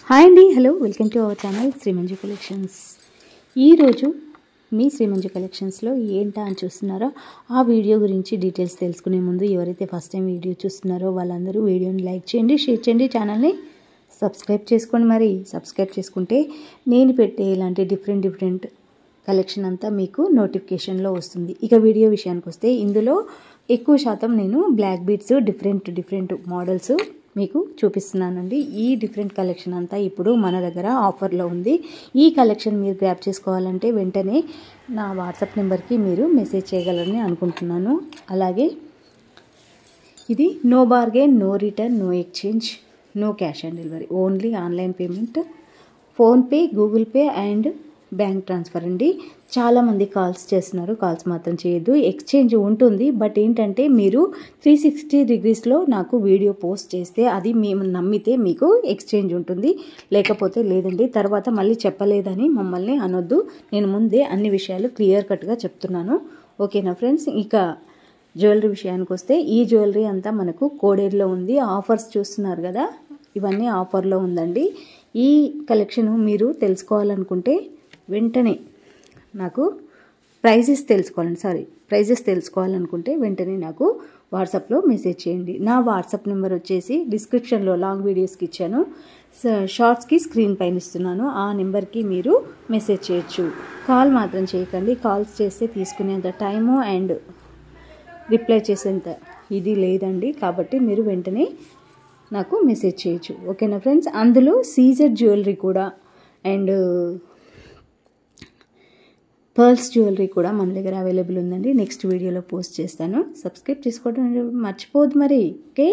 Hi అండి, hello, welcome to our channel Srimanju collections. ఈరోజు మీ శ్రీమంజు కలెక్షన్స్లో ఏంటా అని చూస్తున్నారో ఆ వీడియో గురించి డీటెయిల్స్ తెలుసుకునే ముందు ఎవరైతే ఫస్ట్ టైం వీడియో చూస్తున్నారో వాళ్ళందరూ వీడియోని లైక్ చేయండి, షేర్ చేయండి, ఛానల్ని సబ్స్క్రైబ్ చేసుకోండి. మరి సబ్స్క్రైబ్ చేసుకుంటే నేను పెట్టే ఇలాంటి డిఫరెంట్ కలెక్షన్ అంతా మీకు నోటిఫికేషన్లో వస్తుంది. ఇక వీడియో విషయానికి వస్తే ఇందులో ఎక్కువ శాతం నేను బ్లాక్ బీడ్స్ డిఫరెంట్ మోడల్స్ మీకు చూపిస్తున్నానండి. ఈ డిఫరెంట్ కలెక్షన్ అంతా ఇప్పుడు మన దగ్గర ఆఫర్లో ఉంది. ఈ కలెక్షన్ మీరు గ్రాప్ చేసుకోవాలంటే వెంటనే నా వాట్సాప్ నెంబర్కి మీరు మెసేజ్ చేయగలరని అనుకుంటున్నాను. అలాగే ఇది no bargain, no return, no exchange, no cash on delivery, only online payment, PhonePe, Google Pay and bank transfer అండి. చాలామంది కాల్స్ చేస్తున్నారు, కాల్స్ మాత్రం చేయొద్దు. ఎక్స్చేంజ్ ఉంటుంది, బట్ ఏంటంటే మీరు 360 డిగ్రీస్లో నాకు వీడియో పోస్ట్ చేస్తే అది మేము నమ్మితే మీకు ఎక్స్చేంజ్ ఉంటుంది, లేకపోతే లేదండి. తర్వాత మళ్ళీ చెప్పలేదని మమ్మల్ని అనొద్దు. నేను ముందే అన్ని విషయాలు క్లియర్ కట్గా చెప్తున్నాను. ఓకేనా ఫ్రెండ్స్? ఇక జ్యువెలరీ విషయానికి వస్తే ఈ జ్యువెలరీ అంతా మనకు కోడేరులో ఉంది. ఆఫర్స్ చూస్తున్నారు కదా, ఇవన్నీ ఆఫర్లో ఉందండి. ఈ కలెక్షన్ మీరు తెలుసుకోవాలనుకుంటే వెంటనే నాకు ప్రైజెస్ తెలుసుకోవాలనుకుంటే వెంటనే నాకు వాట్సాప్లో మెసేజ్ చేయండి. నా వాట్సాప్ నెంబర్ వచ్చేసి డిస్క్రిప్షన్లో లాంగ్ వీడియోస్కి ఇచ్చాను, షార్ట్స్కి స్క్రీన్ పైన ఇస్తున్నాను. ఆ నెంబర్కి మీరు మెసేజ్ చేయొచ్చు. కాల్ మాత్రం చేయకండి. కాల్స్ చేస్తే తీసుకునేంత టైము అండ్ రిప్లై చేసేంత ఇది లేదండి. కాబట్టి మీరు వెంటనే నాకు మెసేజ్ చేయొచ్చు. ఓకేనా ఫ్రెండ్స్? అందులో సీజెడ్ జ్యువెలరీ కూడా అండ్ పర్ల్స్ జ్యువెలరీ కూడా మన దగ్గర అవైలబుల్ ఉందండి. నెక్స్ట్ వీడియోలో పోస్ట్ చేస్తాను. సబ్స్క్రైబ్ చేసుకోవడం మర్చిపోవద్దు మరి. ఓకే.